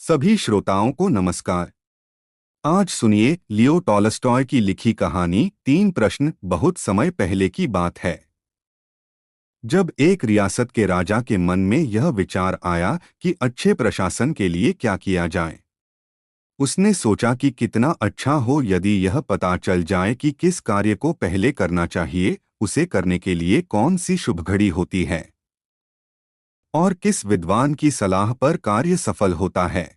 सभी श्रोताओं को नमस्कार। आज सुनिए लियो टॉलस्टॉय की लिखी कहानी 3 प्रश्न। बहुत समय पहले की बात है, जब एक रियासत के राजा के मन में यह विचार आया कि अच्छे प्रशासन के लिए क्या किया जाए। उसने सोचा कि कितना अच्छा हो यदि यह पता चल जाए कि किस कार्य को पहले करना चाहिए, उसे करने के लिए कौन सी शुभ घड़ी होती है और किस विद्वान की सलाह पर कार्य सफल होता है।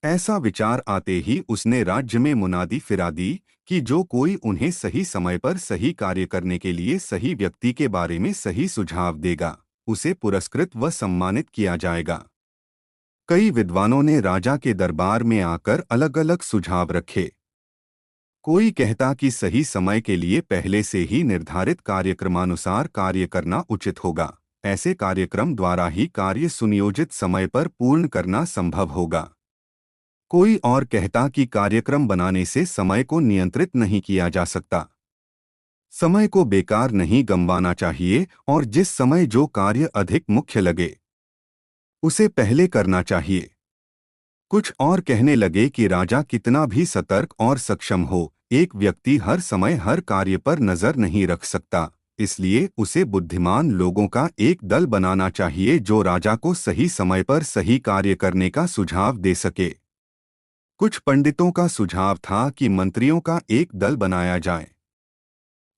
ऐसा विचार आते ही उसने राज्य में मुनादी फिरा दी कि जो कोई उन्हें सही समय पर सही कार्य करने के लिए सही व्यक्ति के बारे में सही सुझाव देगा, उसे पुरस्कृत व सम्मानित किया जाएगा। कई विद्वानों ने राजा के दरबार में आकर अलग अलग सुझाव रखे। कोई कहता कि सही समय के लिए पहले से ही निर्धारित कार्यक्रमानुसार कार्य करना उचित होगा। ऐसे कार्यक्रम द्वारा ही कार्य सुनियोजित समय पर पूर्ण करना संभव होगा। कोई और कहता कि कार्यक्रम बनाने से समय को नियंत्रित नहीं किया जा सकता। समय को बेकार नहीं गंवाना चाहिए और जिस समय जो कार्य अधिक मुख्य लगे उसे पहले करना चाहिए। कुछ और कहने लगे कि राजा कितना भी सतर्क और सक्षम हो, एक व्यक्ति हर समय हर कार्य पर नजर नहीं रख सकता, इसलिए उसे बुद्धिमान लोगों का एक दल बनाना चाहिए जो राजा को सही समय पर सही कार्य करने का सुझाव दे सके। कुछ पंडितों का सुझाव था कि मंत्रियों का एक दल बनाया जाए,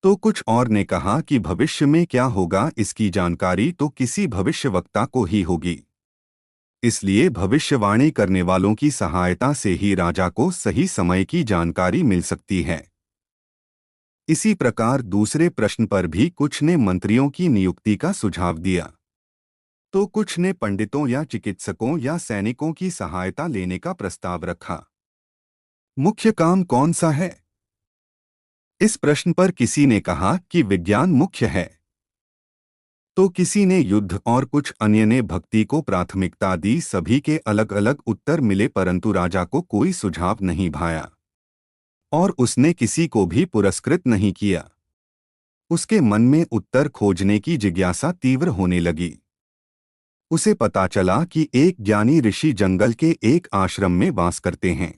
तो कुछ और ने कहा कि भविष्य में क्या होगा इसकी जानकारी तो किसी भविष्यवक्ता को ही होगी, इसलिए भविष्यवाणी करने वालों की सहायता से ही राजा को सही समय की जानकारी मिल सकती है। इसी प्रकार दूसरे प्रश्न पर भी कुछ ने मंत्रियों की नियुक्ति का सुझाव दिया, तो कुछ ने पंडितों या चिकित्सकों या सैनिकों की सहायता लेने का प्रस्ताव रखा। मुख्य काम कौन सा है? इस प्रश्न पर किसी ने कहा कि विज्ञान मुख्य है, तो किसी ने युद्ध और कुछ अन्य ने भक्ति को प्राथमिकता दी। सभी के अलग अलग उत्तर मिले, परंतु राजा को कोई सुझाव नहीं भाया और उसने किसी को भी पुरस्कृत नहीं किया। उसके मन में उत्तर खोजने की जिज्ञासा तीव्र होने लगी। उसे पता चला कि एक ज्ञानी ऋषि जंगल के एक आश्रम में वास करते हैं।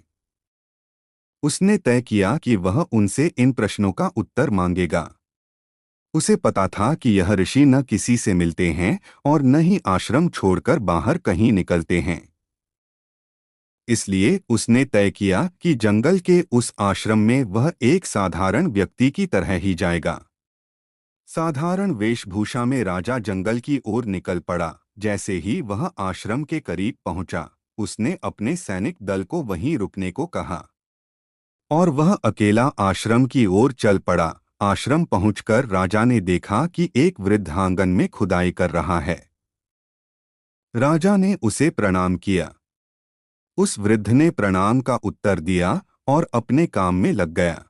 उसने तय किया कि वह उनसे इन प्रश्नों का उत्तर मांगेगा। उसे पता था कि यह ऋषि न किसी से मिलते हैं और न ही आश्रम छोड़कर बाहर कहीं निकलते हैं, इसलिए उसने तय किया कि जंगल के उस आश्रम में वह एक साधारण व्यक्ति की तरह ही जाएगा। साधारण वेशभूषा में राजा जंगल की ओर निकल पड़ा। जैसे ही वह आश्रम के करीब पहुंचा, उसने अपने सैनिक दल को वहीं रुकने को कहा और वह अकेला आश्रम की ओर चल पड़ा। आश्रम पहुंचकर राजा ने देखा कि एक वृद्ध आंगन में खुदाई कर रहा है। राजा ने उसे प्रणाम किया। उस वृद्ध ने प्रणाम का उत्तर दिया और अपने काम में लग गया।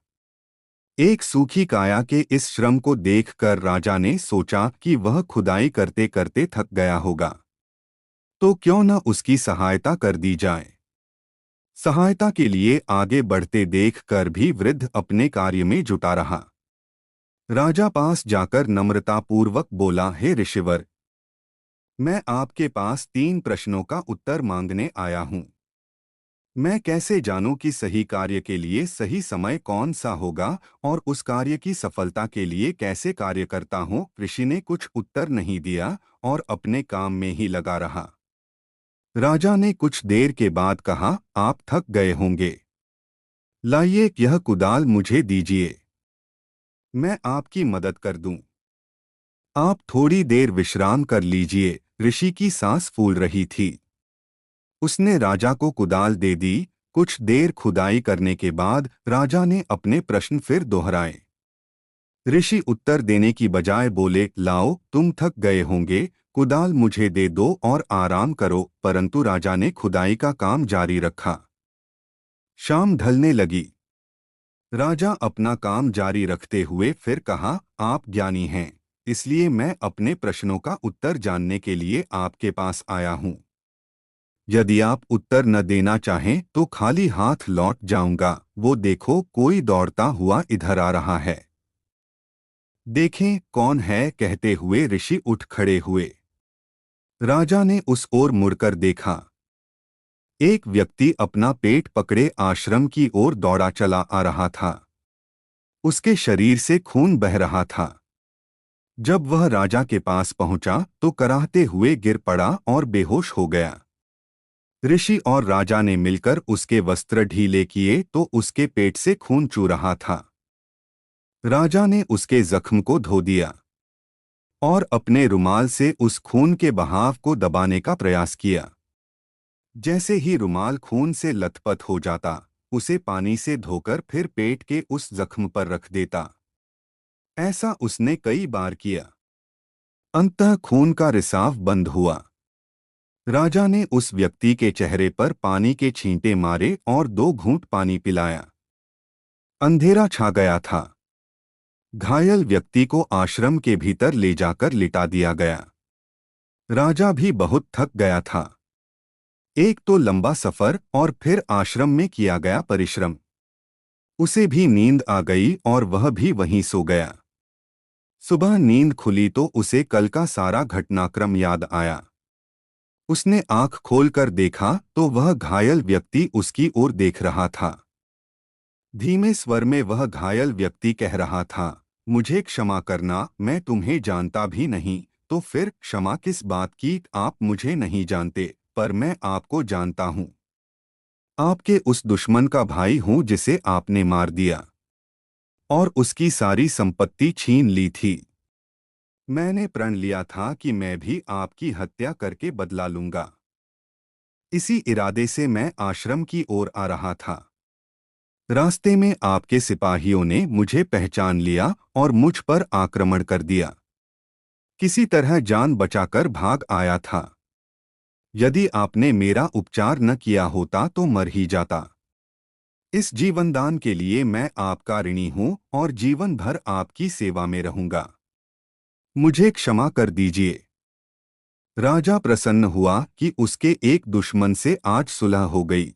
एक सूखी काया के इस श्रम को देखकर राजा ने सोचा कि वह खुदाई करते करते थक गया होगा, तो क्यों न उसकी सहायता कर दी जाए। सहायता के लिए आगे बढ़ते देखकर भी वृद्ध अपने कार्य में जुटा रहा। राजा पास जाकर नम्रतापूर्वक बोला, हे ऋषिवर, मैं आपके पास 3 प्रश्नों का उत्तर मांगने आया हूं। मैं कैसे जानूं कि सही कार्य के लिए सही समय कौन सा होगा और उस कार्य की सफलता के लिए कैसे कार्य करता हूं? ऋषि ने कुछ उत्तर नहीं दिया और अपने काम में ही लगा रहा। राजा ने कुछ देर के बाद कहा, आप थक गए होंगे, लाइए यह कुदाल मुझे दीजिए, मैं आपकी मदद कर दूं। आप थोड़ी देर विश्राम कर लीजिए। ऋषि की सांस फूल रही थी। उसने राजा को कुदाल दे दी। कुछ देर खुदाई करने के बाद राजा ने अपने प्रश्न फिर दोहराए। ऋषि उत्तर देने की बजाय बोले, लाओ, तुम थक गए होंगे, कुदाल मुझे दे दो और आराम करो। परंतु राजा ने खुदाई का काम जारी रखा। शाम ढलने लगी। राजा अपना काम जारी रखते हुए फिर कहा, आप ज्ञानी हैं, इसलिए मैं अपने प्रश्नों का उत्तर जानने के लिए आपके पास आया हूँ। यदि आप उत्तर न देना चाहें तो खाली हाथ लौट जाऊंगा। वो देखो, कोई दौड़ता हुआ इधर आ रहा है, देखें कौन है। कहते हुए ऋषि उठ खड़े हुए। राजा ने उस ओर मुड़कर देखा। एक व्यक्ति अपना पेट पकड़े आश्रम की ओर दौड़ा चला आ रहा था। उसके शरीर से खून बह रहा था। जब वह राजा के पास पहुंचा तो कराहते हुए गिर पड़ा और बेहोश हो गया। ऋषि और राजा ने मिलकर उसके वस्त्र ढीले किए तो उसके पेट से खून चू रहा था। राजा ने उसके जख्म को धो दिया और अपने रुमाल से उस खून के बहाव को दबाने का प्रयास किया। जैसे ही रुमाल खून से लथपथ हो जाता, उसे पानी से धोकर फिर पेट के उस जख्म पर रख देता। ऐसा उसने कई बार किया। अंततः खून का रिसाव बंद हुआ। राजा ने उस व्यक्ति के चेहरे पर पानी के छींटे मारे और 2 घूंट पानी पिलाया। अंधेरा छा गया था। घायल व्यक्ति को आश्रम के भीतर ले जाकर लिटा दिया गया। राजा भी बहुत थक गया था। एक तो लंबा सफर और फिर आश्रम में किया गया परिश्रम। उसे भी नींद आ गई और वह भी वहीं सो गया। सुबह नींद खुली तो उसे कल का सारा घटनाक्रम याद आया। उसने आंख खोलकर देखा तो वह घायल व्यक्ति उसकी ओर देख रहा था। धीमे स्वर में वह घायल व्यक्ति कह रहा था, मुझे क्षमा करना, मैं तुम्हें जानता भी नहीं। तो फिर क्षमा किस बात की? आप मुझे नहीं जानते, पर मैं आपको जानता हूँ। आपके उस दुश्मन का भाई हूँ जिसे आपने मार दिया और उसकी सारी संपत्ति छीन ली थी। मैंने प्रण लिया था कि मैं भी आपकी हत्या करके बदला लूंगा। इसी इरादे से मैं आश्रम की ओर आ रहा था। रास्ते में आपके सिपाहियों ने मुझे पहचान लिया और मुझ पर आक्रमण कर दिया। किसी तरह जान बचाकर भाग आया था। यदि आपने मेरा उपचार न किया होता तो मर ही जाता। इस जीवनदान के लिए मैं आपका ऋणी हूँ और जीवन भर आपकी सेवा में रहूंगा। मुझे क्षमा कर दीजिए। राजा प्रसन्न हुआ कि उसके एक दुश्मन से आज सुलह हो गई।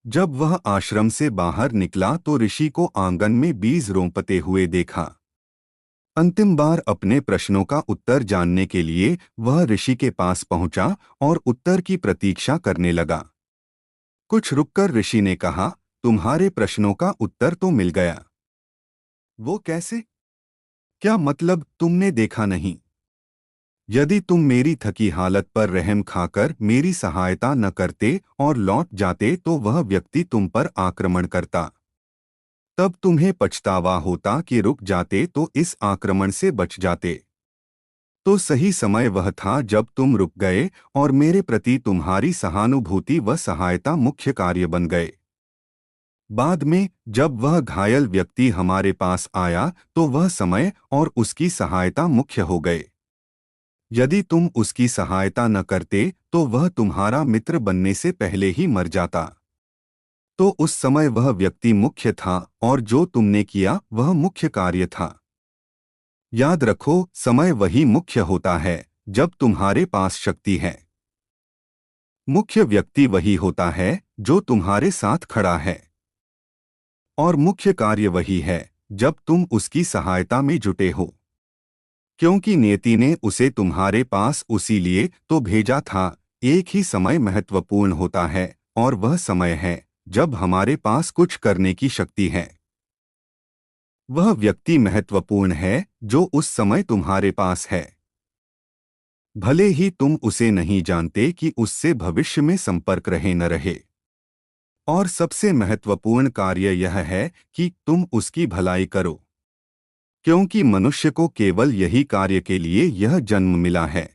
जब वह आश्रम से बाहर निकला तो ऋषि को आंगन में बीज रोंपते हुए देखा। अंतिम बार अपने प्रश्नों का उत्तर जानने के लिए वह ऋषि के पास पहुंचा और उत्तर की प्रतीक्षा करने लगा। कुछ रुककर ऋषि ने कहा, तुम्हारे प्रश्नों का उत्तर तो मिल गया। वो कैसे? क्या मतलब तुमने देखा नहीं? यदि तुम मेरी थकी हालत पर रहम खाकर मेरी सहायता न करते और लौट जाते तो वह व्यक्ति तुम पर आक्रमण करता। तब तुम्हें पछतावा होता कि रुक जाते तो इस आक्रमण से बच जाते। तो सही समय वह था जब तुम रुक गए और मेरे प्रति तुम्हारी सहानुभूति व सहायता मुख्य कार्य बन गए। बाद में जब वह घायल व्यक्ति हमारे पास आया तो वह समय और उसकी सहायता मुख्य हो गए। यदि तुम उसकी सहायता न करते तो वह तुम्हारा मित्र बनने से पहले ही मर जाता। तो उस समय वह व्यक्ति मुख्य था और जो तुमने किया वह मुख्य कार्य था। याद रखो, समय वही मुख्य होता है जब तुम्हारे पास शक्ति है। मुख्य व्यक्ति वही होता है जो तुम्हारे साथ खड़ा है और मुख्य कार्य वही है जब तुम उसकी सहायता में जुटे हो। क्योंकि नियति ने उसे तुम्हारे पास उसी लिए तो भेजा था। एक ही समय महत्वपूर्ण होता है और वह समय है जब हमारे पास कुछ करने की शक्ति है। वह व्यक्ति महत्वपूर्ण है जो उस समय तुम्हारे पास है, भले ही तुम उसे नहीं जानते कि उससे भविष्य में संपर्क रहे न रहे। और सबसे महत्वपूर्ण कार्य यह है कि तुम उसकी भलाई करो, क्योंकि मनुष्य को केवल यही कार्य के लिए यह जन्म मिला है।